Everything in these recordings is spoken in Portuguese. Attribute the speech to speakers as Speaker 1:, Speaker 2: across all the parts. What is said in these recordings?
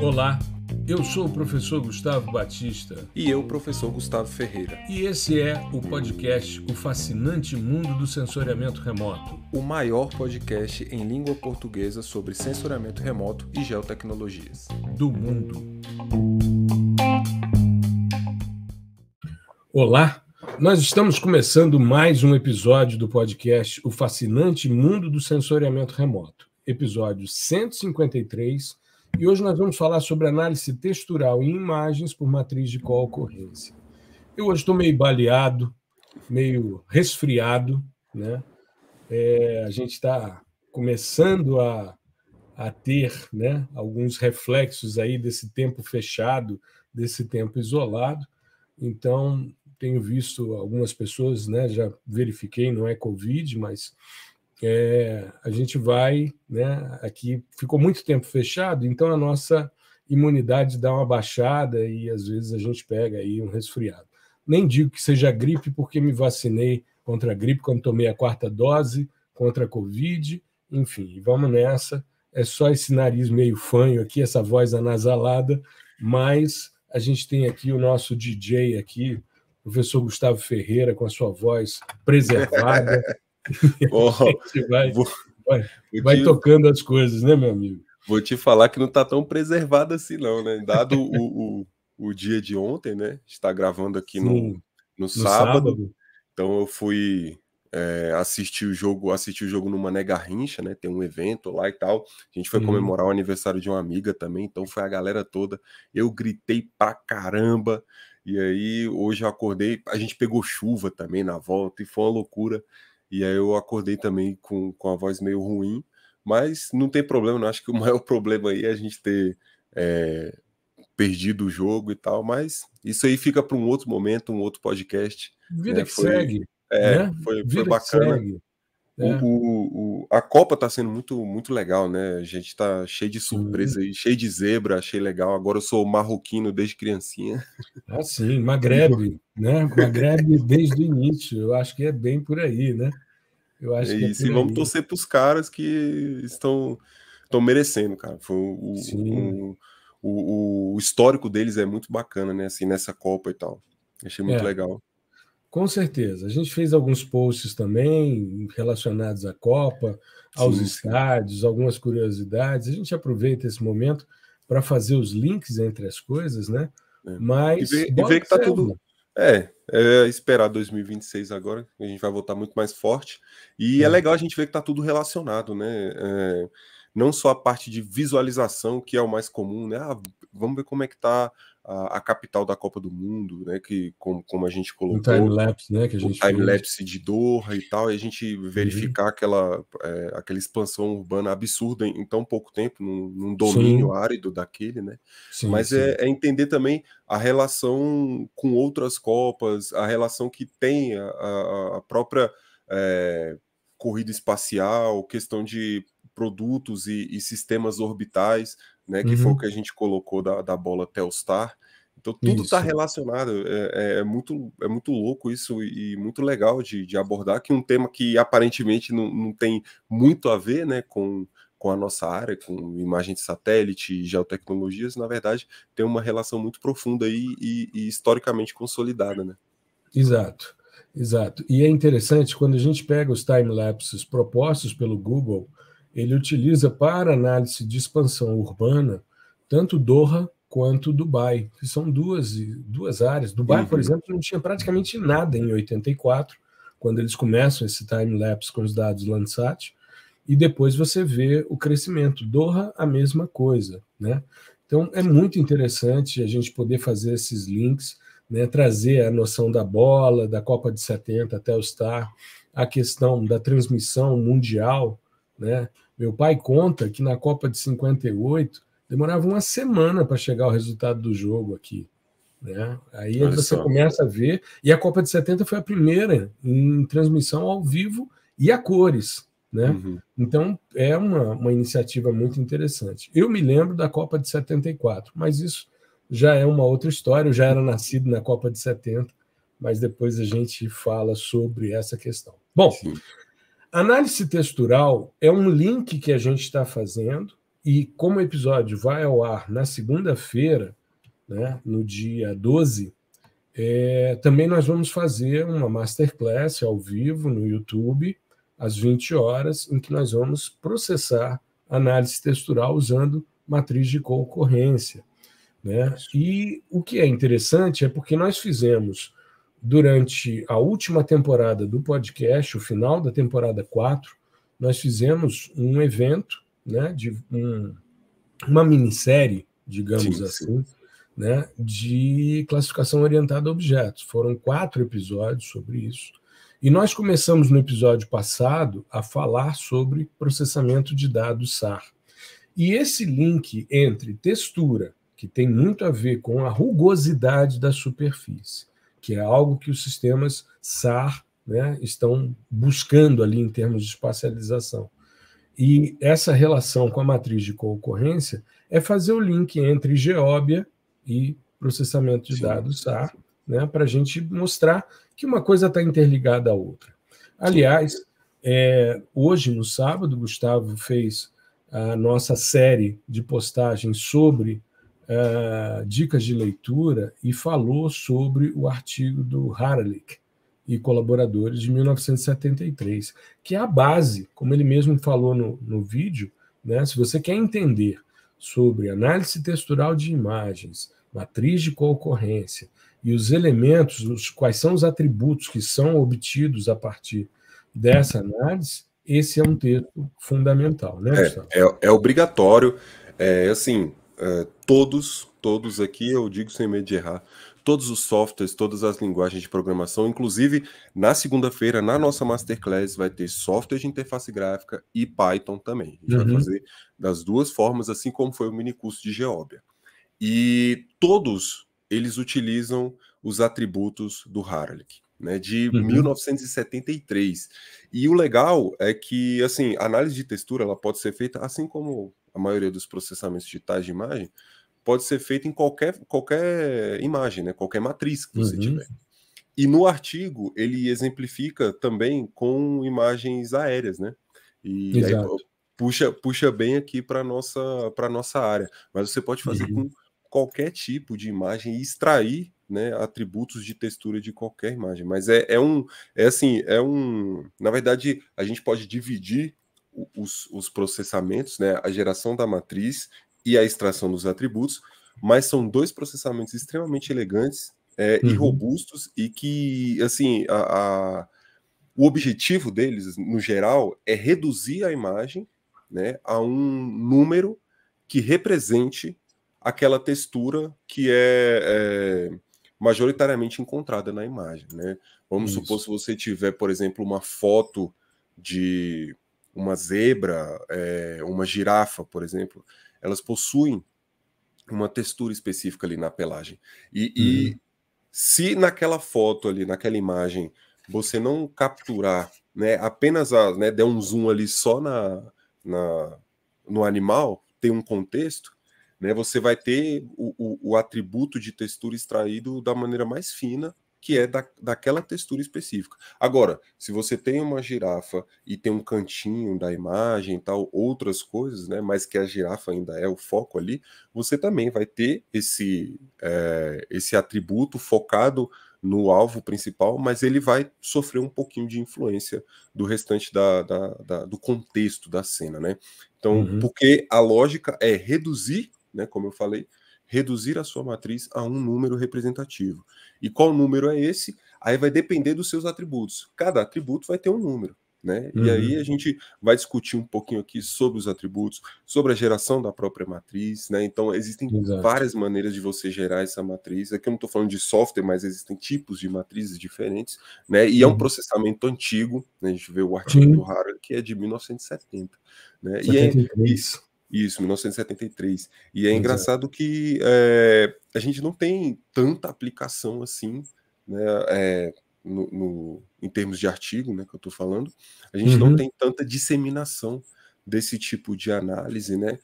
Speaker 1: Olá, eu sou o professor Gustavo Batista.
Speaker 2: E eu, professor Gustavo Ferreira.
Speaker 1: E esse é o podcast O Fascinante Mundo do Sensoriamento Remoto.
Speaker 2: O maior podcast em língua portuguesa sobre sensoriamento remoto e geotecnologias.
Speaker 1: Do mundo. Olá, nós estamos começando mais um episódio do podcast O Fascinante Mundo do Sensoriamento Remoto. Episódio 153. E hoje nós vamos falar sobre análise textural em imagens por matriz de co-ocorrência. Eu hoje estou meio baleado, meio resfriado, né? A gente está começando a ter, né, alguns reflexos aí desse tempo fechado, desse tempo isolado. Então, tenho visto algumas pessoas, né, já verifiquei, não é Covid, mas... a gente vai, né, aqui ficou muito tempo fechado, então a nossa imunidade dá uma baixada e às vezes a gente pega aí um resfriado. Nem digo que seja gripe, porque me vacinei contra a gripe quando tomei a 4ª dose, contra a Covid, enfim, vamos nessa. É só esse nariz meio fanho aqui, essa voz anasalada, mas a gente tem aqui o nosso DJ aqui, o professor Gustavo Ferreira, com a sua voz preservada. Vai tocando as coisas, né, meu amigo?
Speaker 2: Vou te falar que não está tão preservado assim, não, né? Dado o dia de ontem, né? Está gravando aqui no sábado. Então eu fui assistir o jogo no Mané Garrincha, né? Tem um evento lá e tal. A gente foi comemorar o aniversário de uma amiga também, então foi a galera toda. Eu gritei pra caramba. E aí, hoje eu acordei, a gente pegou chuva também na volta e foi uma loucura. E aí eu acordei também com a voz meio ruim, mas não tem problema, não. Acho que o maior problema aí é a gente ter perdido o jogo e tal, mas isso aí fica para um outro momento, um outro podcast.
Speaker 1: Vida que segue.
Speaker 2: Foi bacana. A Copa está sendo muito, muito legal, né? A gente está cheio de surpresa aí, cheio de zebra, achei legal. Agora eu sou marroquino desde criancinha.
Speaker 1: Ah, sim, Magrebe, né? Magrebe desde o início, eu acho que é bem por aí, né? Eu acho que é por aí.
Speaker 2: Vamos torcer para os caras que estão merecendo, cara. O histórico deles é muito bacana, né? Assim, nessa Copa e tal. Achei muito legal.
Speaker 1: Com certeza. A gente fez alguns posts também relacionados à Copa, aos estádios, algumas curiosidades. A gente aproveita esse momento para fazer os links entre as coisas, né? Mas
Speaker 2: e ver que tá tudo... É esperar 2026 agora, a gente vai voltar muito mais forte. E é legal a gente ver que tá tudo relacionado, né? Não só a parte de visualização, que é o mais comum, né? Vamos ver como é que tá a capital da Copa do Mundo, né? Que, como a gente colocou...
Speaker 1: Um time-lapse, né? Que a gente
Speaker 2: time-lapse de Doha e tal, e a gente verificar aquela expansão urbana absurda em tão pouco tempo, num domínio árido daquele, né? Mas é entender também a relação com outras Copas, a relação que tem a própria corrida espacial, questão de produtos e sistemas orbitais, né, que foi o que a gente colocou da bola Telstar. Então tudo está relacionado, é muito louco isso e muito legal de abordar, que um tema que aparentemente não tem muito a ver, né, com a nossa área, com imagem de satélite e geotecnologias, na verdade tem uma relação muito profunda e historicamente consolidada, né?
Speaker 1: Exato. E é interessante, quando a gente pega os time-lapses propostos pelo Google, ele utiliza para análise de expansão urbana tanto Doha quanto Dubai, que são duas áreas. Dubai, por exemplo, não tinha praticamente nada em 84, quando eles começam esse time-lapse com os dados Landsat, e depois você vê o crescimento. Doha, a mesma coisa, né? Então, é muito interessante a gente poder fazer esses links, né, trazer a noção da bola, da Copa de 70 até o Star, a questão da transmissão mundial, né? Meu pai conta que na Copa de 58 demorava uma semana para chegar o resultado do jogo aqui, né? Aí você começa a ver, e a Copa de 70 foi a primeira em transmissão ao vivo e a cores, né? Então é uma iniciativa muito interessante. Eu me lembro da Copa de 74, mas isso já é uma outra história. Eu já era nascido na Copa de 70, mas depois a gente fala sobre essa questão. Bom, Análise textural é um link que a gente está fazendo, e como o episódio vai ao ar na segunda-feira, né, no dia 12, também nós vamos fazer uma masterclass ao vivo no YouTube, às 20 horas, em que nós vamos processar análise textural usando matriz de concorrência, né? E o que é interessante é porque nós fizemos, durante a última temporada do podcast, o final da temporada 4, nós fizemos um evento, né, de uma minissérie, digamos assim, né, de classificação orientada a objetos. Foram 4 episódios sobre isso. E nós começamos no episódio passado a falar sobre processamento de dados SAR. E esse link entre textura, que tem muito a ver com a rugosidade da superfície, que é algo que os sistemas SAR, né, estão buscando ali em termos de espacialização. E essa relação com a matriz de concorrência é fazer o link entre Geóbia e processamento de dados SAR, né, para a gente mostrar que uma coisa está interligada à outra. Aliás, hoje, no sábado, Gustavo fez a nossa série de postagens sobre dicas de leitura e falou sobre o artigo do Haralick e colaboradores de 1973, que é a base, como ele mesmo falou no vídeo, né? Se você quer entender sobre análise textural de imagens, matriz de concorrência e os elementos, quais são os atributos que são obtidos a partir dessa análise, esse é um texto fundamental, né, Gustavo?
Speaker 2: É obrigatório, assim, todos aqui, eu digo sem medo de errar, todos os softwares, todas as linguagens de programação, inclusive na segunda-feira, na nossa Masterclass, vai ter software de interface gráfica e Python também. A gente vai fazer das duas formas, assim como foi o minicurso de Geóbia. E todos eles utilizam os atributos do Haralick, né, de 1973. E o legal é que, assim, a análise de textura ela pode ser feita, assim como a maioria dos processamentos digitais de imagem, pode ser feita em qualquer imagem, né, qualquer matriz que você tiver. E no artigo ele exemplifica também com imagens aéreas, né? E aí puxa bem aqui para nossa área. Mas você pode fazer com qualquer tipo de imagem e extrair, né, atributos de textura de qualquer imagem. Mas na verdade, a gente pode dividir os processamentos, né, a geração da matriz e a extração dos atributos, mas são 2 processamentos extremamente elegantes e robustos, e que, assim, o objetivo deles, no geral, é reduzir a imagem, né, a um número que represente aquela textura que é majoritariamente encontrada na imagem, né? Vamos supor, se você tiver, por exemplo, uma foto de uma zebra, uma girafa, por exemplo, elas possuem uma textura específica ali na pelagem. E se naquela foto ali, naquela imagem, você não capturar, né, apenas der um zoom ali só no animal, tem um contexto, né, você vai ter o atributo de textura extraído da maneira mais fina, que é daquela textura específica. Agora, se você tem uma girafa e tem um cantinho da imagem e tal, outras coisas, né, mas que a girafa ainda é o foco ali, você também vai ter esse atributo focado no alvo principal, mas ele vai sofrer um pouquinho de influência do restante do contexto da cena, né? Então, porque a lógica é reduzir, né, como eu falei, reduzir a sua matriz a um número representativo. E qual número é esse? Aí vai depender dos seus atributos. Cada atributo vai ter um número, né? E aí a gente vai discutir um pouquinho aqui sobre os atributos, sobre a geração da própria matriz, né? Então existem várias maneiras de você gerar essa matriz. Aqui eu não estou falando de software, mas existem tipos de matrizes diferentes, né? E é um processamento antigo, né? A gente vê o artigo do Harald, que é de 1970, né?
Speaker 1: 73.
Speaker 2: Isso, 1973. E é engraçado que a gente não tem tanta aplicação assim, né, em termos de artigo, né, que eu estou falando, a gente não tem tanta disseminação desse tipo de análise, né,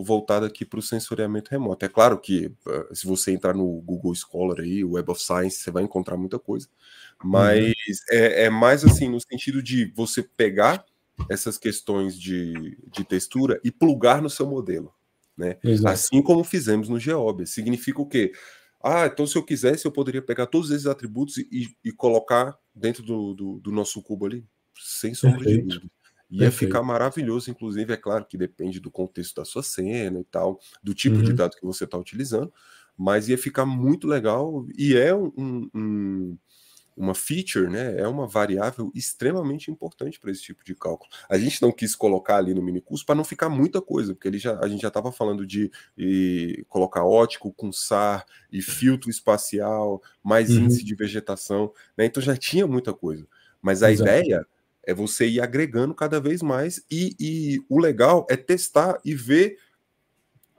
Speaker 2: voltado aqui para o sensoriamento remoto. É claro que se você entrar no Google Scholar aí, o Web of Science, você vai encontrar muita coisa, Mas é mais assim, no sentido de você pegar essas questões de textura e plugar no seu modelo, né? Assim como fizemos no Geobe. Significa o quê? Então se eu quisesse, eu poderia pegar todos esses atributos e colocar dentro do nosso cubo ali, sem sombra de dúvida. Ia ficar maravilhoso, inclusive, é claro que depende do contexto da sua cena e tal, do tipo de dado que você está utilizando, mas ia ficar muito legal e é uma feature, né? É uma variável extremamente importante para esse tipo de cálculo. A gente não quis colocar ali no minicurso para não ficar muita coisa, porque a gente já estava falando de colocar ótico com SAR e filtro espacial, mais índice de vegetação, né? Então já tinha muita coisa. Mas a ideia é você ir agregando cada vez mais e o legal é testar e ver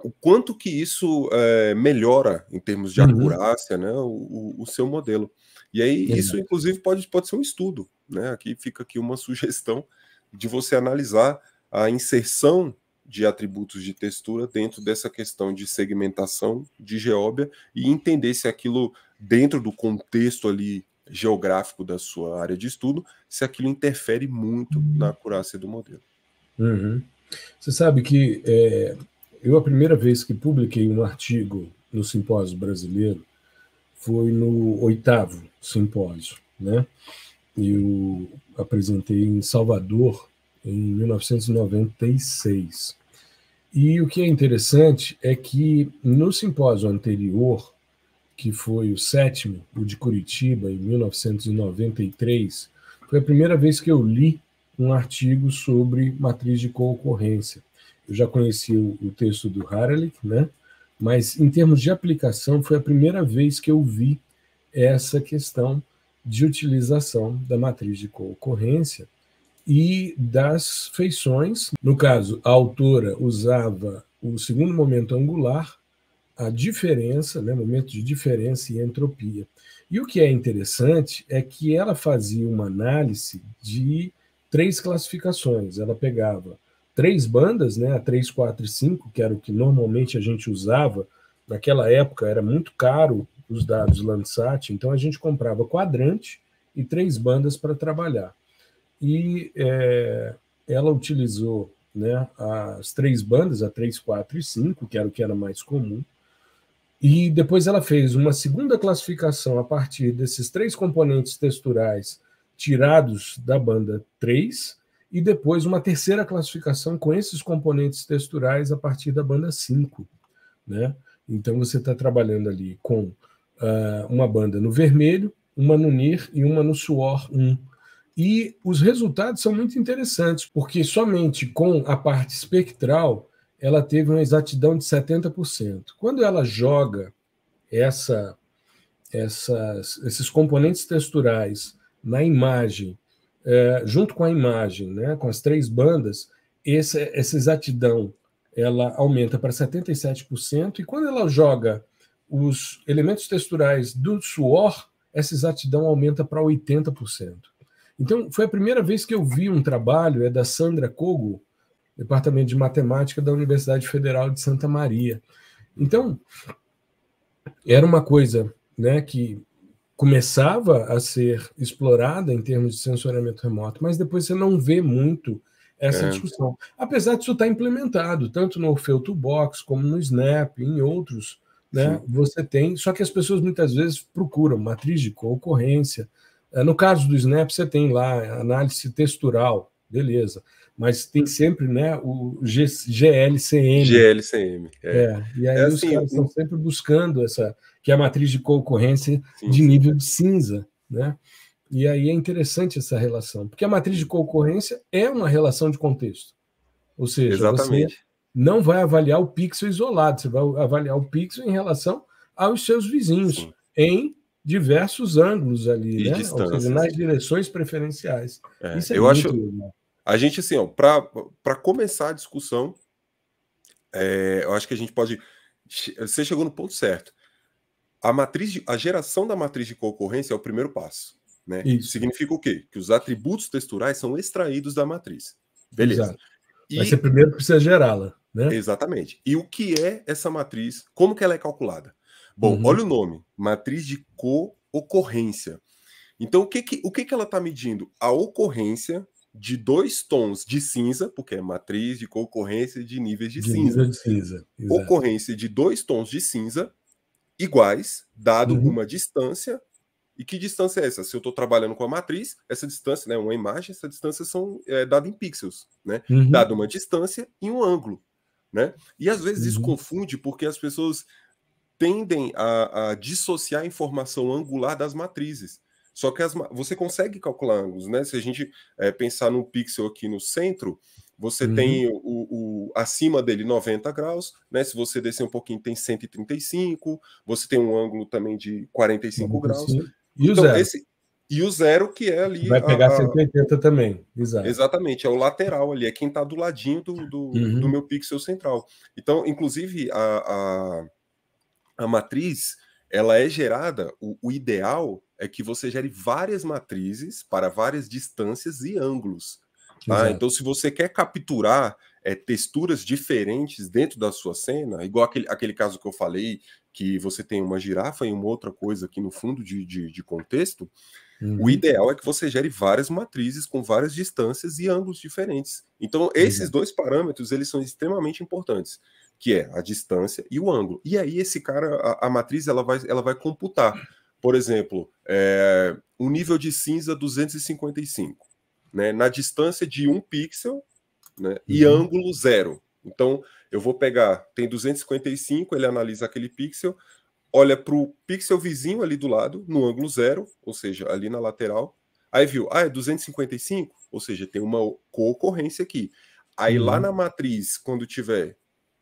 Speaker 2: o quanto que isso melhora em termos de acurácia, né, o seu modelo. E aí isso, inclusive, pode ser um estudo, né? Fica aqui uma sugestão de você analisar a inserção de atributos de textura dentro dessa questão de segmentação de Geóbia e entender se aquilo, dentro do contexto ali geográfico da sua área de estudo, se aquilo interfere muito na acurácia do modelo.
Speaker 1: Você sabe que eu, a primeira vez que publiquei um artigo no Simpósio Brasileiro foi no 8º simpósio, né? Eu apresentei em Salvador em 1996. E o que é interessante é que no simpósio anterior, que foi o 7º, o de Curitiba, em 1993, foi a primeira vez que eu li um artigo sobre matriz de concorrência. Eu já conhecia o texto do Haralick, né? Mas em termos de aplicação, foi a primeira vez que eu vi essa questão de utilização da matriz de concorrência e das feições. No caso, a autora usava o segundo momento angular, a diferença, né, momento de diferença e entropia. E o que é interessante é que ela fazia uma análise de 3 classificações. Ela pegava 3 bandas, né, a 3, 4 e 5, que era o que normalmente a gente usava. Naquela época era muito caro os dados Landsat, então a gente comprava quadrante e 3 bandas para trabalhar. E ela utilizou, né, as 3 bandas, a 3, 4 e 5, que era o que era mais comum, e depois ela fez uma segunda classificação a partir desses 3 componentes texturais tirados da banda 3, e depois uma terceira classificação com esses componentes texturais a partir da banda 5. Né? Então você está trabalhando ali com uma banda no vermelho, uma no NIR e uma no suor 1. E os resultados são muito interessantes, porque somente com a parte espectral ela teve uma exatidão de 70%. Quando ela joga esses componentes texturais na imagem, junto com a imagem, né, com as 3 bandas, essa exatidão ela aumenta para 77%, e quando ela joga os elementos texturais do suor, essa exatidão aumenta para 80%. Então, foi a primeira vez que eu vi um trabalho, da Sandra Kogo, Departamento de Matemática da Universidade Federal de Santa Maria. Então, era uma coisa, né, que começava a ser explorada em termos de sensoriamento remoto, mas depois você não vê muito essa discussão. Apesar disso estar implementado, tanto no Orfeu Toolbox, como no Snap, em outros, né, você tem, só que as pessoas muitas vezes procuram matriz de concorrência. No caso do Snap, você tem lá análise textural, beleza, mas tem sempre, né, o GLCM.
Speaker 2: GLCM.
Speaker 1: E aí os caras estão sempre buscando essa, que é a matriz de concorrência de nível de cinza, né? E aí é interessante essa relação, porque a matriz de concorrência é uma relação de contexto. Ou seja, você não vai avaliar o pixel isolado, você vai avaliar o pixel em relação aos seus vizinhos, em diversos ângulos ali, né? Ou seja, nas direções preferenciais. Isso é muito legal.
Speaker 2: A gente, assim, para começar a discussão, eu acho que a gente pode... Você chegou no ponto certo. A geração da matriz de concorrência é o primeiro passo. Né? Significa o quê? Que os atributos texturais são extraídos da matriz. Beleza.
Speaker 1: Exato. Mas você primeiro precisa gerá-la. Né?
Speaker 2: Exatamente. E o que é essa matriz? Como que ela é calculada? Bom, olha o nome. Matriz de co-ocorrência. Então, o que ela está medindo? A ocorrência de 2 tons de cinza, porque é matriz de concorrência de níveis de cinza.
Speaker 1: Nível de cinza, exato.
Speaker 2: Ocorrência de 2 tons de cinza iguais, dado uma distância. E que distância é essa? Se eu estou trabalhando com a matriz, essa distância, né, uma imagem, essa distância são dada em pixels, né? Dado uma distância e um ângulo, né? E às vezes isso confunde porque as pessoas tendem a dissociar a informação angular das matrizes. Só que você consegue calcular ângulos, né? Se a gente pensar num pixel aqui no centro, você tem acima dele 90 graus, né? Se você descer um pouquinho, tem 135, você tem um ângulo também de 45 graus.
Speaker 1: E
Speaker 2: então,
Speaker 1: o zero?
Speaker 2: E o zero, que é ali...
Speaker 1: Vai pegar 180 também, exato.
Speaker 2: Exatamente, é o lateral ali, é quem está do ladinho do meu pixel central. Então, inclusive, a matriz, ela é gerada, o ideal é que você gere várias matrizes para várias distâncias e ângulos. Tá? Então, se você quer capturar texturas diferentes dentro da sua cena, igual aquele caso que eu falei, que você tem uma girafa e uma outra coisa aqui no fundo de contexto, o ideal é que você gere várias matrizes com várias distâncias e ângulos diferentes. Então, esses 2 parâmetros, eles são extremamente importantes, que é a distância e o ângulo. E aí, esse cara, a matriz, ela vai computar. Por exemplo, um nível de cinza 255, né, na distância de 1 pixel, né, e ângulo 0. Então, eu vou pegar, tem 255, ele analisa aquele pixel, olha para o pixel vizinho ali do lado, no ângulo 0, ou seja, ali na lateral. Aí viu, é 255, ou seja, tem uma co-ocorrência aqui. Aí lá na matriz, quando tiver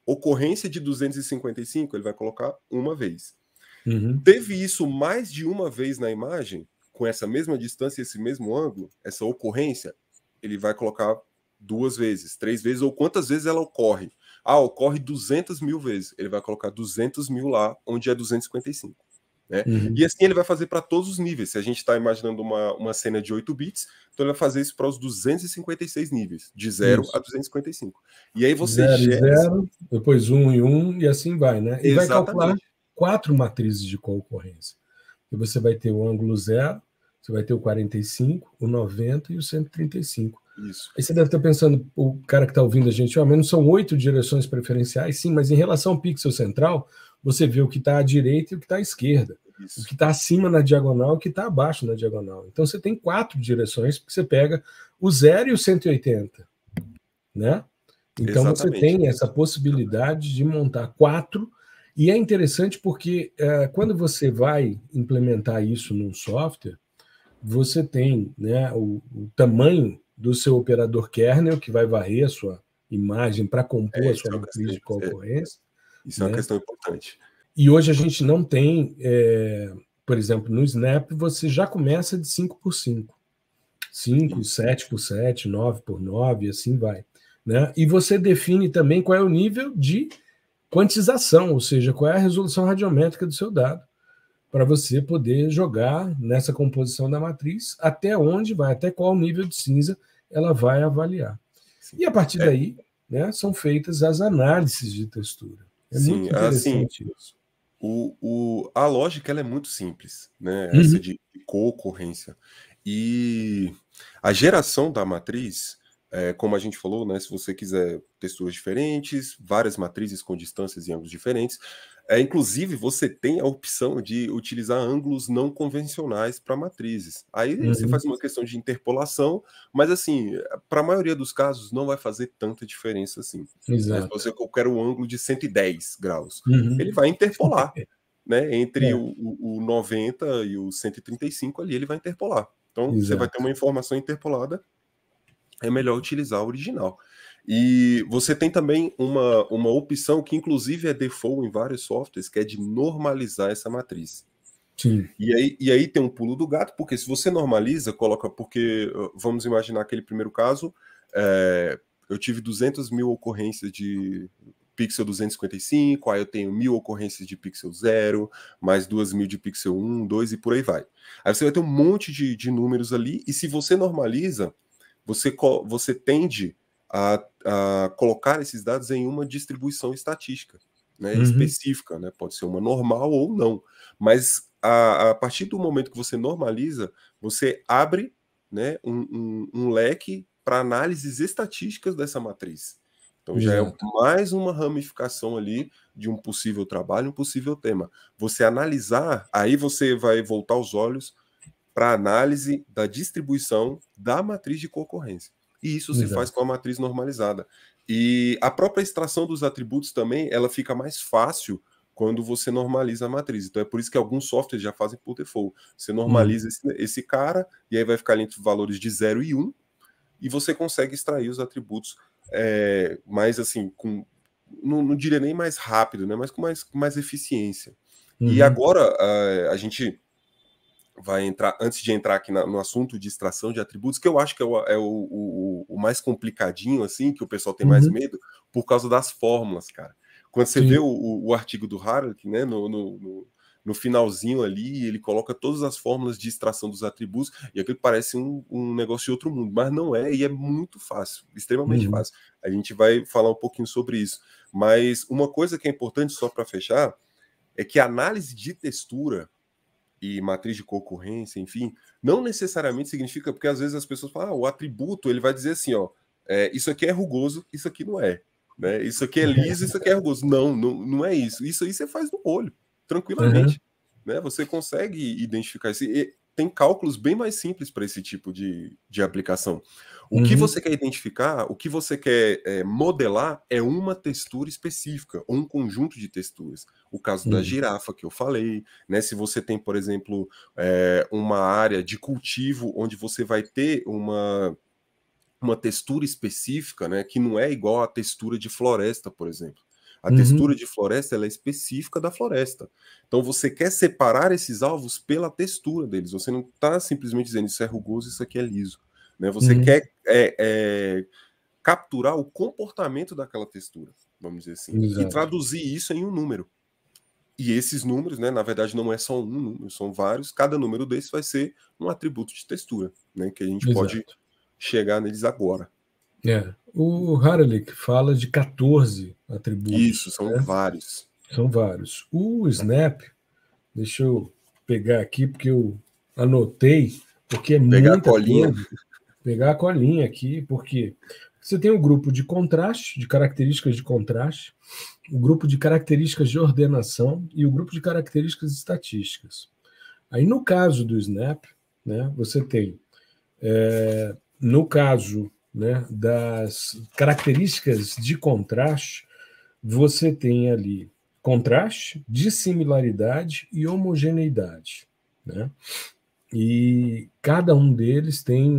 Speaker 2: ocorrência de 255, ele vai colocar uma vez. Teve isso mais de uma vez na imagem, com essa mesma distância, esse mesmo ângulo, essa ocorrência, ele vai colocar 2 vezes, 3 vezes, ou quantas vezes ela ocorre. Ocorre 200 mil vezes. Ele vai colocar 200 mil lá, onde é 255. Né? E assim ele vai fazer para todos os níveis. Se a gente está imaginando uma cena de 8 bits, então ele vai fazer isso para os 256 níveis, de 0 a 255. E aí você
Speaker 1: 0 e 0, depois 1 e 1, e assim vai, né? E vai calcular 4 matrizes de concorrência. E você vai ter o ângulo 0, você vai ter o 45, o 90 e o 135.
Speaker 2: Isso.
Speaker 1: Aí você deve estar pensando, o cara que está ouvindo a gente, menos são 8 direções preferenciais, sim, mas em relação ao pixel central, você vê o que está à direita e o que está à esquerda. Isso. O que está acima na diagonal e o que está abaixo na diagonal. Então você tem 4 direções, porque você pega o 0 e o 180. Né? Então você tem essa possibilidade de montar 4, e é interessante porque quando você vai implementar isso num software, você tem, né, o tamanho do seu operador kernel, que vai varrer a sua imagem para compor a sua matriz de concorrência.
Speaker 2: Isso é uma questão importante.
Speaker 1: E hoje a gente não tem, por exemplo, no Snap você já começa de 5x5. 5, 7x7, 9x9, e assim vai. Né? E você define também qual é o nível de quantização, ou seja, qual é a resolução radiométrica do seu dado, para você poder jogar nessa composição da matriz até onde vai, até qual nível de cinza ela vai avaliar. Sim. E a partir daí, né, são feitas as análises de textura. É muito interessante isso.
Speaker 2: A lógica ela é muito simples, né? Essa de co-ocorrência. E a geração da matriz, como a gente falou, né, se você quiser texturas diferentes, várias matrizes com distâncias e ângulos diferentes, inclusive você tem a opção de utilizar ângulos não convencionais para matrizes. Aí você faz uma questão de interpolação, mas assim, para a maioria dos casos não vai fazer tanta diferença assim.
Speaker 1: Exato.
Speaker 2: Se você quer um ângulo de 110 graus, ele vai interpolar. Né, entre o 90 e o 135 ali, ele vai interpolar. Então, você vai ter uma informação interpolada, é melhor utilizar a original. E você tem também uma opção que, inclusive, é default em vários softwares, que é de normalizar essa matriz.
Speaker 1: Sim.
Speaker 2: E aí tem um pulo do gato, porque se você normaliza, porque vamos imaginar aquele primeiro caso, eu tive 200 mil ocorrências de pixel 255, aí eu tenho 1000 ocorrências de pixel 0, mais 2000 de pixel 1, 2 e por aí vai. Aí você vai ter um monte de números ali, e se você normaliza, você tende a colocar esses dados em uma distribuição estatística, né, específica, né? Pode ser uma normal ou não, mas a partir do momento que você normaliza, você abre, né, um leque para análises estatísticas dessa matriz. Então já é mais uma ramificação ali de um possível trabalho, um possível tema. Você analisar, aí você vai voltar os olhos para a análise da distribuição da matriz de concorrência. E isso se faz com a matriz normalizada. E a própria extração dos atributos também, ela fica mais fácil quando você normaliza a matriz. Então é por isso que alguns softwares já fazem por default. Você normaliza esse cara, e aí vai ficar ali entre valores de 0 e 1, e você consegue extrair os atributos mais assim, não diria nem mais rápido, né, mas com mais eficiência. E agora a gente vai entrar, antes de entrar aqui no assunto de extração de atributos, que eu acho que é o mais complicadinho, assim, que o pessoal tem mais medo, por causa das fórmulas, cara. Quando você vê o artigo do Haralick, né, no finalzinho ali, ele coloca todas as fórmulas de extração dos atributos, e aquilo parece um negócio de outro mundo, mas não é, e é muito fácil, extremamente fácil. A gente vai falar um pouquinho sobre isso. Mas uma coisa que é importante, só para fechar, é que a análise de textura e matriz de concorrência, enfim, não necessariamente significa, porque às vezes as pessoas falam, o atributo, ele vai dizer assim, ó, isso aqui é rugoso, isso aqui não é, né? Isso aqui é liso, isso aqui é rugoso. Não é isso. Isso aí você faz no olho, tranquilamente, né? Você consegue identificar isso. E tem cálculos bem mais simples para esse tipo de aplicação. O que você quer identificar, o que você quer modelar é uma textura específica, ou um conjunto de texturas. O caso da girafa que eu falei, né? Se você tem, por exemplo, uma área de cultivo onde você vai ter uma textura específica, né? Que não é igual à textura de floresta, por exemplo. A textura de floresta ela é específica da floresta. Então você quer separar esses alvos pela textura deles. Você não está simplesmente dizendo isso é rugoso, isso aqui é liso. Né? Você quer capturar o comportamento daquela textura, vamos dizer assim, e traduzir isso em um número. E esses números, né, na verdade, não é só um número, são vários. Cada número desses vai ser um atributo de textura, né, que a gente pode chegar neles agora.
Speaker 1: O Haralick fala de 14 atributos.
Speaker 2: Isso, são vários.
Speaker 1: São vários. O Snap, deixa eu pegar aqui, porque eu anotei, porque é muita coisa. Pegar a colinha aqui, porque você tem o grupo de contraste, de características de contraste, o grupo de características de ordenação e o grupo de características estatísticas. Aí, no caso do Snap, né, você tem, no caso, né, das características de contraste, você tem ali contraste, dissimilaridade e homogeneidade, né? E cada um deles tem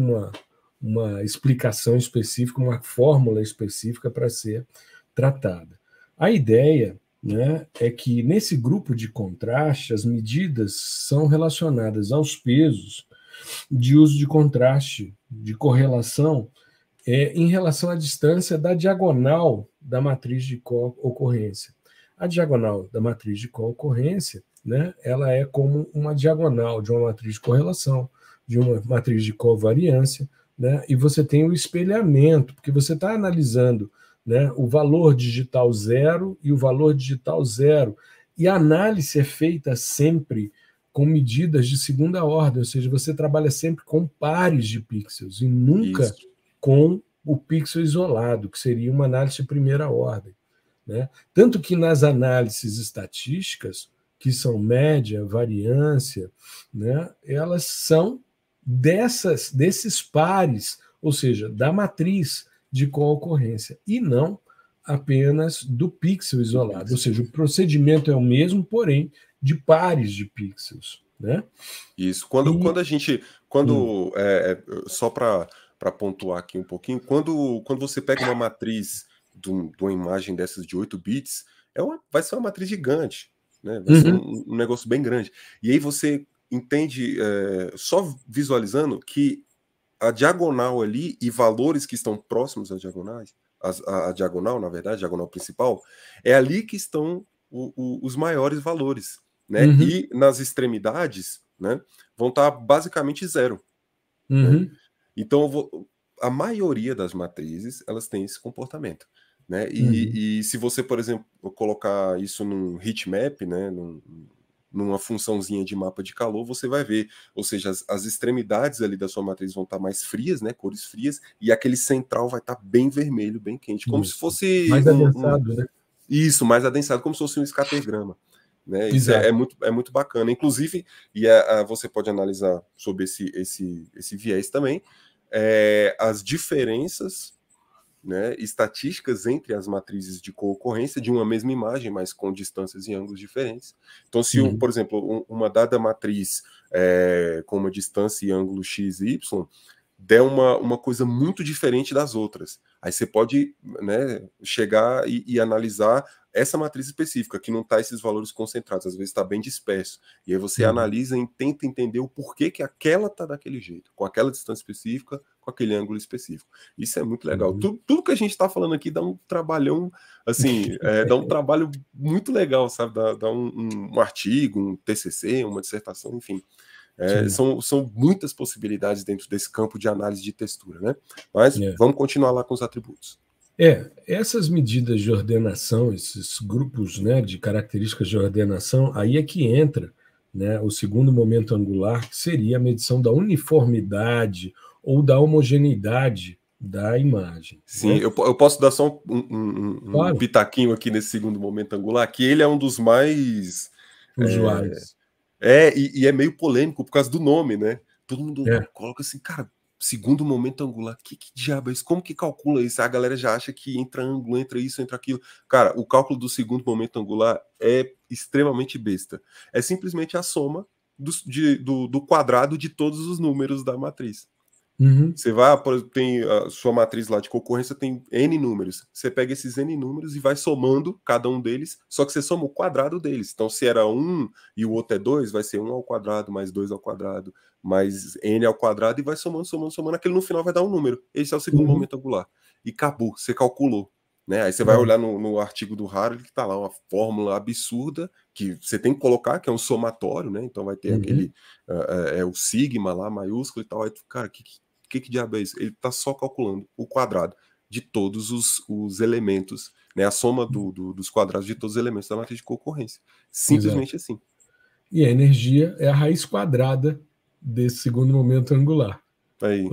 Speaker 1: uma explicação específica, uma fórmula específica para ser tratada. A ideia, né, é que nesse grupo de contraste, as medidas são relacionadas aos pesos de uso de contraste, de correlação, em relação à distância da diagonal da matriz de co-ocorrência. A diagonal da matriz de co-ocorrência, né, ela é como uma diagonal de uma matriz de correlação, de uma matriz de covariância, né, e você tem o espelhamento, porque você está analisando, né, o valor digital 0 e o valor digital 0, e a análise é feita sempre com medidas de segunda ordem, ou seja, você trabalha sempre com pares de pixels e nunca com o pixel isolado, que seria uma análise de primeira ordem, né? Tanto que nas análises estatísticas, que são média, variância, né, elas são desses pares, ou seja, da matriz de co-ocorrência, e não apenas do pixel isolado. Ou seja, o procedimento é o mesmo, porém de pares de pixels, né?
Speaker 2: Isso. Quando a gente... só para pontuar aqui um pouquinho, quando você pega uma matriz de uma imagem dessas de 8 bits, vai ser uma matriz gigante, né? Vai ser um negócio bem grande. E aí você entende, só visualizando, que a diagonal ali e valores que estão próximos às diagonais, a diagonal, na verdade, a diagonal principal, é ali que estão os maiores valores, né? E nas extremidades, né, vão estar basicamente 0. Né? Então, a maioria das matrizes, elas têm esse comportamento, né? E se você, por exemplo, colocar isso num heatmap, né, numa funçãozinha de mapa de calor, você vai ver, ou seja, as extremidades ali da sua matriz vão estar mais frias, né, cores frias, e aquele central vai estar bem vermelho, bem quente, como se fosse
Speaker 1: mais adensado, né?
Speaker 2: Isso, mais adensado, como se fosse um escatergrama. Né? Isso é muito bacana. Inclusive, você pode analisar sobre esse viés também, as diferenças, né, estatísticas entre as matrizes de co-ocorrência de uma mesma imagem, mas com distâncias e ângulos diferentes. Então, se, por exemplo, uma dada matriz com uma distância e ângulo x e y der uma coisa muito diferente das outras, aí você pode, né, chegar e analisar essa matriz específica, que não está esses valores concentrados, às vezes está bem disperso. E aí você analisa e tenta entender o porquê que aquela está daquele jeito, com aquela distância específica, com aquele ângulo específico. Isso é muito legal. Tudo que a gente está falando aqui dá um trabalhão, assim, dá um trabalho muito legal, sabe? Dá um artigo, um TCC, uma dissertação, enfim. São muitas possibilidades dentro desse campo de análise de textura, né? Mas vamos continuar lá com os atributos.
Speaker 1: Essas medidas de ordenação, esses grupos, né, de características de ordenação, aí é que entra, né, o segundo momento angular, que seria a medição da uniformidade ou da homogeneidade da imagem.
Speaker 2: Sim, né? eu posso dar só um pitaquinho aqui nesse segundo momento angular, que ele é um dos mais
Speaker 1: usuais.
Speaker 2: E é meio polêmico por causa do nome, né? Todo mundo coloca assim, cara, segundo momento angular, que diabo é isso? Como que calcula isso? A galera já acha que entra ângulo, entra isso, entra aquilo. Cara, o cálculo do segundo momento angular é extremamente besta. É simplesmente a soma do quadrado de todos os números da matriz. Você vai, por exemplo, tem a sua matriz lá de concorrência, tem N números. Você pega esses N números e vai somando cada um deles, só que você soma o quadrado deles. Então, se era 1 e o outro é 2, vai ser 1 ao quadrado, mais 2 ao quadrado, mais N ao quadrado, e vai somando. Aquele no final vai dar um número. Esse é o segundo momento angular. E acabou, você calculou. Né? Aí você vai olhar no artigo do Harari, que está lá uma fórmula absurda, que você tem que colocar, que é um somatório, né? Então vai ter aquele, o sigma lá, maiúsculo e tal. Aí, cara, que diabo é isso? Ele está só calculando o quadrado de todos os elementos, né? A soma dos quadrados de todos os elementos da matriz de concorrência. Simplesmente assim.
Speaker 1: E a energia é a raiz quadrada desse segundo momento angular.
Speaker 2: Aí.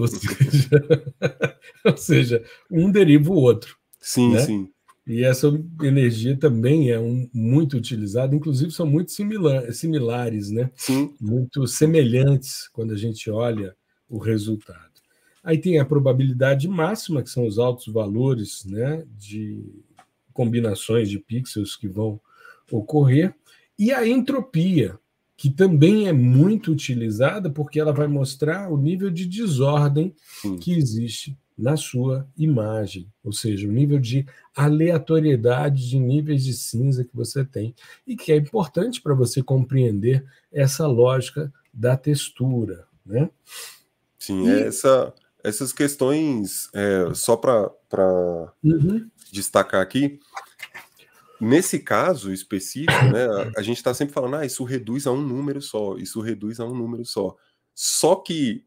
Speaker 1: Ou seja, um deriva o outro.
Speaker 2: Sim,
Speaker 1: né?
Speaker 2: sim.
Speaker 1: E essa energia também é muito utilizada, inclusive são muito similares, né?
Speaker 2: Sim.
Speaker 1: Muito semelhantes quando a gente olha o resultado. Aí tem a probabilidade máxima, que são os altos valores, né, de combinações de pixels que vão ocorrer, e a entropia, que também é muito utilizada porque ela vai mostrar o nível de desordem que existe na sua imagem, ou seja, o nível de aleatoriedade de níveis de cinza que você tem, e que é importante para você compreender essa lógica da textura, né?
Speaker 2: Sim, essas questões, só para destacar aqui, nesse caso específico, né, a gente está sempre falando, isso reduz a um número só, isso reduz a um número só. Só que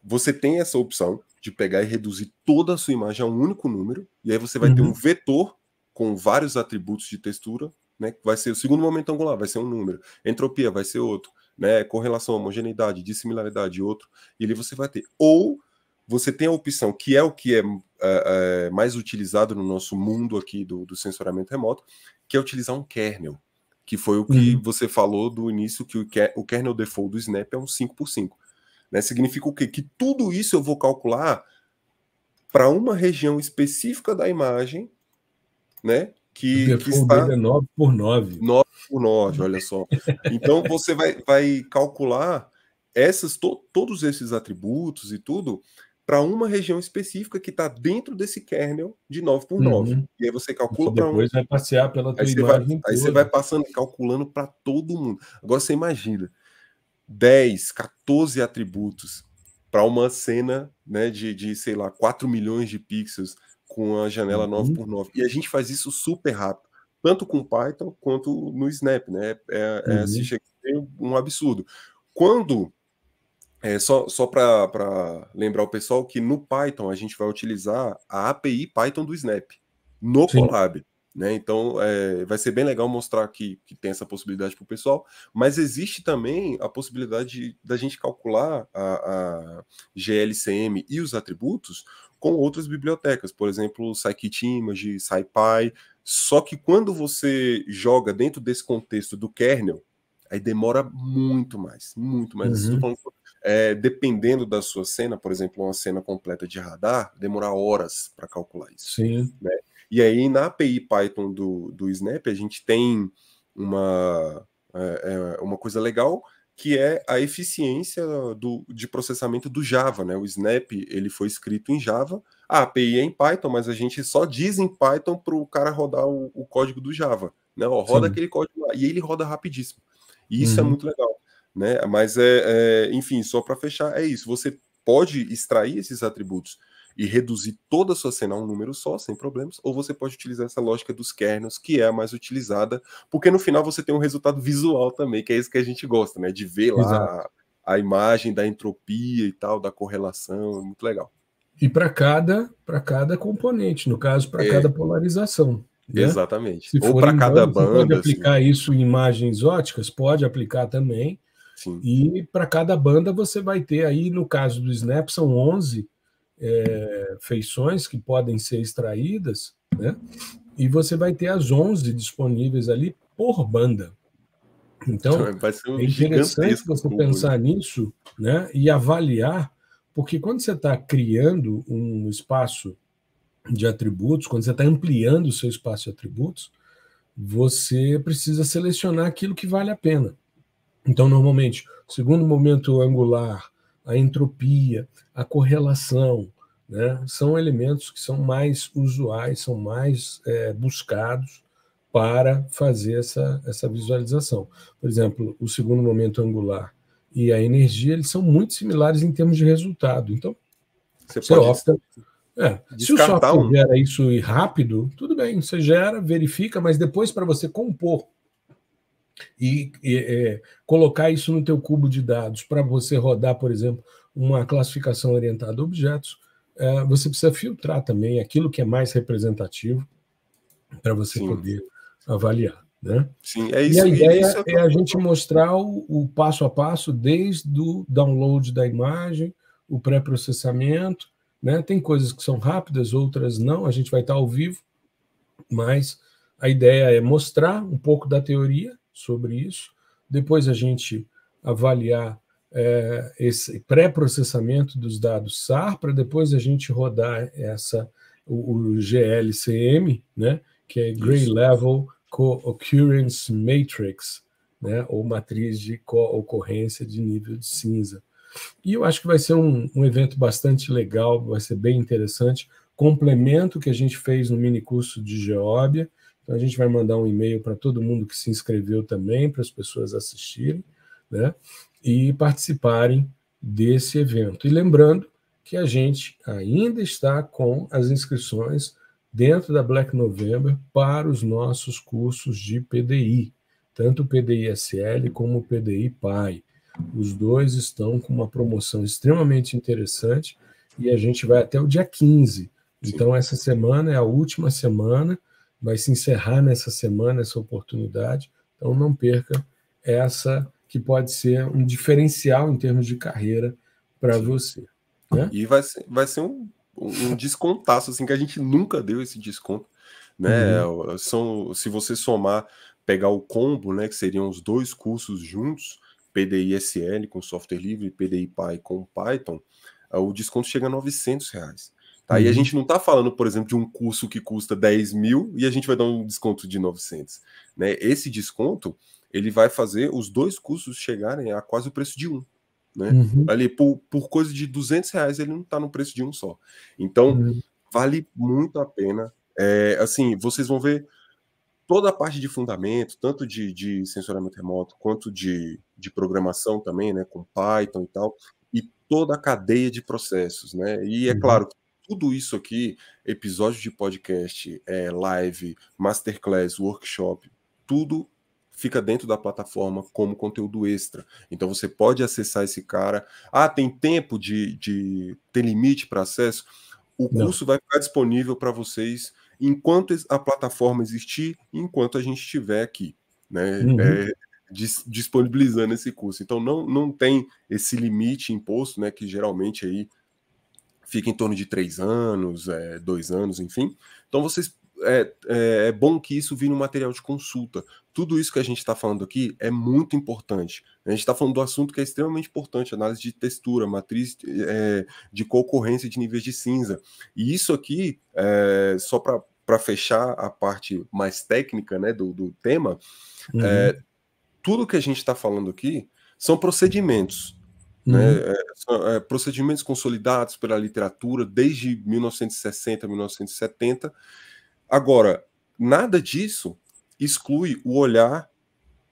Speaker 2: você tem essa opção de pegar e reduzir toda a sua imagem a um único número, e aí você vai ter um vetor com vários atributos de textura, né, que vai ser o segundo momento angular, vai ser um número, entropia vai ser outro, né, correlação, homogeneidade, dissimilaridade, outro, e ali você vai ter. Ou você tem a opção, que é o que é mais utilizado no nosso mundo aqui do sensoriamento remoto, que é utilizar um kernel, que foi o que você falou do início, que o kernel default do Snap é um 5x5. Né? Significa o quê? Que tudo isso eu vou calcular para uma região específica da imagem, né? Que está
Speaker 1: dele é 9x9.
Speaker 2: 9x9, olha só. Então você vai calcular todos esses atributos e tudo para uma região específica que está dentro desse kernel de 9x9. E aí você calcula para
Speaker 1: depois vai passear pela tua imagem
Speaker 2: aí você vai passando e calculando para todo mundo. Agora você imagina 10, 14 atributos para uma cena, né, de sei lá, 4 milhões de pixels com a janela 9x9. E a gente faz isso super rápido, tanto com Python quanto no Snap, né? Assim, chega a ser um absurdo. Quando só para lembrar o pessoal que no Python a gente vai utilizar a API Python do Snap no Colab. né? Então, vai ser bem legal mostrar que tem essa possibilidade para o pessoal, mas existe também a possibilidade da gente calcular a GLCM e os atributos com outras bibliotecas, por exemplo, o Scikit-Image, SciPy, só que quando você joga dentro desse contexto do kernel, aí demora muito mais, muito mais. Estou falando, dependendo da sua cena, por exemplo, uma cena completa de radar, demora horas para calcular isso.
Speaker 1: Sim.
Speaker 2: Né? E aí, na API Python do Snap, a gente tem uma coisa legal, que é a eficiência de processamento do Java, né? O Snap, ele foi escrito em Java, a API é em Python, mas a gente só diz em Python para o cara rodar o código do Java, né? Ó, roda aquele código lá, e ele roda rapidíssimo. E isso é muito legal, né? Mas, enfim, só para fechar, é isso. Você pode extrair esses atributos e reduzir toda a sua cena a um número só, sem problemas, ou você pode utilizar essa lógica dos kernels, que é a mais utilizada, porque no final você tem um resultado visual também, que é isso que a gente gosta, né? De ver lá a imagem da entropia e tal, da correlação, é muito legal.
Speaker 1: E para cada componente, no caso, para cada polarização. Né?
Speaker 2: Exatamente.
Speaker 1: Se
Speaker 2: Ou para cada
Speaker 1: banda, você
Speaker 2: banda.
Speaker 1: pode aplicar isso em imagens óticas, pode aplicar também.
Speaker 2: Sim.
Speaker 1: E para cada banda você vai ter aí, no caso do Snap, são 11 feições que podem ser extraídas, né? E você vai ter as 11 disponíveis ali por banda. Então, é interessante você pensar nisso, né? E avaliar, porque quando você está criando um espaço de atributos, quando você está ampliando o seu espaço de atributos, você precisa selecionar aquilo que vale a pena. Então, normalmente, o segundo momento angular, a entropia, a correlação, né, são elementos que são mais usuais, são mais buscados para fazer essa visualização. Por exemplo, o segundo momento angular e a energia, eles são muito similares em termos de resultado. Então, você opta... se o software gera isso rápido, tudo bem, você gera, verifica, mas depois para você compor e colocar isso no teu cubo de dados para você rodar, por exemplo, uma classificação orientada a objetos, você precisa filtrar também aquilo que é mais representativo para você poder avaliar. Né?
Speaker 2: Sim, é isso.
Speaker 1: E a ideia é a gente mostrar o passo a passo, desde o download da imagem, o pré-processamento, né? Tem coisas que são rápidas, outras não, a gente vai estar ao vivo, mas a ideia é mostrar um pouco da teoria sobre isso, depois a gente avaliar esse pré-processamento dos dados SAR, para depois a gente rodar o GLCM, né? Que é Gray Level Co-Occurrence Matrix, né? Ou matriz de co-ocorrência de nível de cinza. E eu acho que vai ser um evento bastante legal, vai ser bem interessante. Complemento que a gente fez no mini curso de Geóbia. Então a gente vai mandar um e-mail para todo mundo que se inscreveu também, para as pessoas assistirem, né? E participarem desse evento. E lembrando que a gente ainda está com as inscrições dentro da Black November para os nossos cursos de PDI, tanto o PDI-SL como o PDI-PAI. Os dois estão com uma promoção extremamente interessante e a gente vai até o dia 15. Então, essa semana é a última semana, vai se encerrar nessa semana essa oportunidade. Então, não perca essa, que pode ser um diferencial em termos de carreira para você. Né?
Speaker 2: E vai ser um descontaço, assim, que a gente nunca deu esse desconto. Né? Se você somar, pegar o combo, né, que seriam os dois cursos juntos, PDI-SL com software livre e PDI-PY com Python, o desconto chega a R$900. Tá? E a gente não está falando, por exemplo, de um curso que custa 10 mil e a gente vai dar um desconto de 900. Né? Esse desconto ele vai fazer os dois cursos chegarem a quase o preço de um. Né? Ali, por coisa de R$200, ele não está no preço de um só. Então, vale muito a pena. Assim, vocês vão ver toda a parte de fundamento, tanto de sensoriamento remoto, quanto de programação também, né, com Python e tal, e toda a cadeia de processos, né? E é claro que tudo isso aqui, episódio de podcast, live, masterclass, workshop, tudo fica dentro da plataforma como conteúdo extra. Então você pode acessar esse cara. Tem tempo tem limite para acesso? O curso vai ficar disponível para vocês enquanto a plataforma existir, enquanto a gente estiver aqui, né? Disponibilizando esse curso. Então não tem esse limite imposto, né? Que geralmente aí fica em torno de 3 anos, 2 anos, enfim. Então vocês é bom que isso vire um material de consulta. Tudo isso que a gente está falando aqui é muito importante. A gente está falando do assunto que é extremamente importante, análise de textura, matriz de concorrência de níveis de cinza. E isso aqui, só para fechar a parte mais técnica, né, do tema, tudo que a gente está falando aqui são procedimentos. Né, procedimentos consolidados pela literatura desde 1960, 1970. Agora, nada disso exclui o olhar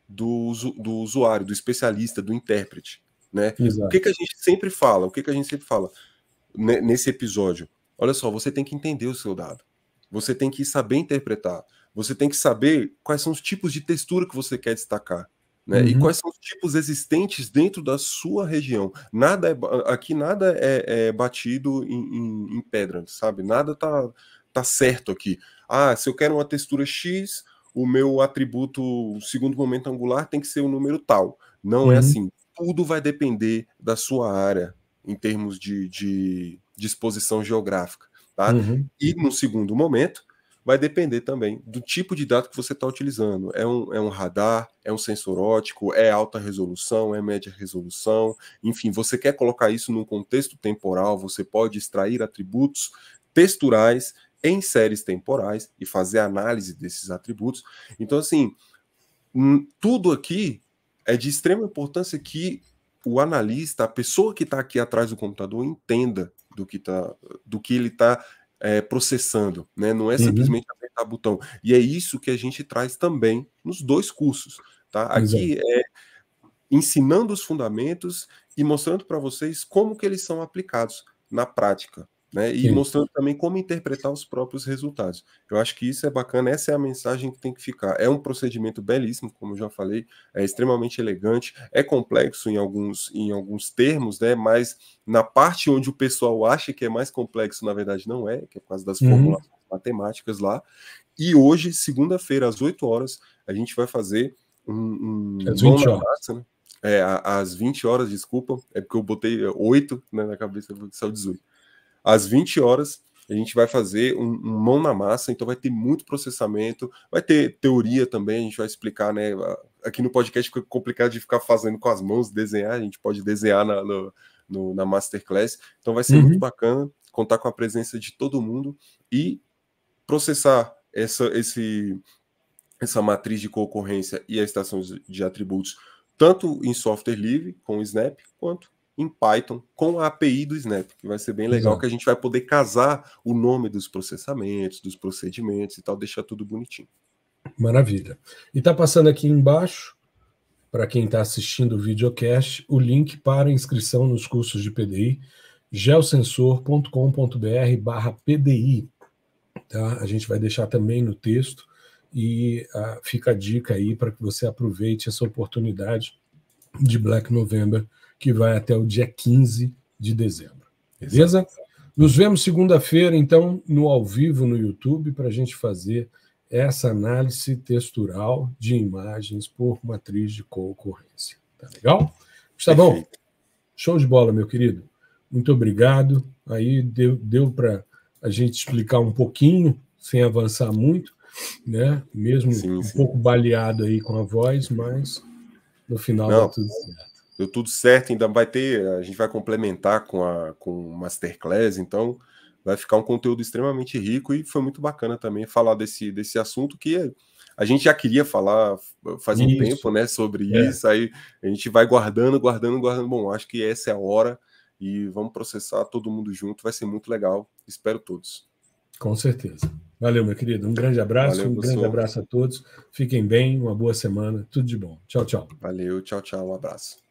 Speaker 2: do usuário, do especialista, do intérprete. Né? O que a gente sempre fala? Nesse episódio? Olha só, você tem que entender o seu dado. Você tem que saber interpretar. Você tem que saber quais são os tipos de textura que você quer destacar. Né? E quais são os tipos existentes dentro da sua região. Aqui nada é batido em pedra, sabe? Nada tá certo aqui. Se eu quero uma textura X, o meu atributo segundo momento angular tem que ser o número tal. Não é assim. Tudo vai depender da sua área em termos de disposição geográfica. Tá? E no segundo momento, vai depender também do tipo de dado que você está utilizando. É um radar, é um sensor óptico, é alta resolução, é média resolução. Enfim, você quer colocar isso num contexto temporal, você pode extrair atributos texturais em séries temporais e fazer análise desses atributos. Então, assim, tudo aqui é de extrema importância que o analista, a pessoa que está aqui atrás do computador, entenda do que ele está processando, né? Não é simplesmente apertar botão. E é isso que a gente traz também nos 2 cursos, tá? Aqui é ensinando os fundamentos e mostrando para vocês como que eles são aplicados na prática, né? E mostrando também como interpretar os próprios resultados. Eu acho que isso é bacana, essa é a mensagem que tem que ficar. É um procedimento belíssimo, como eu já falei, é extremamente elegante, é complexo em alguns termos, né? Mas na parte onde o pessoal acha que é mais complexo, na verdade não é, que é por causa das fórmulas matemáticas lá. E hoje, segunda-feira, às 8 horas, a gente vai fazer
Speaker 1: às 20 horas.
Speaker 2: Massa, né? Às 20 horas, desculpa, é porque eu botei 8, né, na cabeça, saiu 18. Às 20 horas, a gente vai fazer um mão na massa, então vai ter muito processamento, vai ter teoria também, a gente vai explicar, né? Aqui no podcast fica complicado de ficar fazendo com as mãos, desenhar, a gente pode desenhar na Masterclass, então vai ser muito bacana contar com a presença de todo mundo e processar essa matriz de concorrência e a extração de atributos, tanto em software livre, com o Snap, quanto em Python, com a API do Snap, que vai ser bem legal, que a gente vai poder casar o nome dos processamentos, dos procedimentos e tal, deixar tudo bonitinho.
Speaker 1: Maravilha. E está passando aqui embaixo, para quem está assistindo o videocast, o link para inscrição nos cursos de PDI, geosensor.com.br/PDI. Tá? A gente vai deixar também no texto e fica a dica aí para que você aproveite essa oportunidade de Black November, que vai até o dia 15 de dezembro. Beleza? Exato. Nos vemos segunda-feira, então, no ao vivo no YouTube, para a gente fazer essa análise textural de imagens por matriz de concorrência. Tá legal? Tá bom? Show de bola, meu querido. Muito obrigado. Aí deu para a gente explicar um pouquinho, sem avançar muito, né? Mesmo um pouco baleado aí com a voz, mas no final dá tudo certo.
Speaker 2: Deu tudo certo, ainda vai ter, a gente vai complementar com o Masterclass, então vai ficar um conteúdo extremamente rico e foi muito bacana também falar desse assunto que a gente já queria falar faz um tempo, né, sobre isso, aí a gente vai guardando. Bom, acho que essa é a hora e vamos processar todo mundo junto, vai ser muito legal, espero todos.
Speaker 1: Com certeza. Valeu, meu querido, um grande abraço,
Speaker 2: Valeu,
Speaker 1: grande abraço a todos, fiquem bem, uma boa semana, tudo de bom. Tchau, tchau.
Speaker 2: Valeu, tchau, um abraço.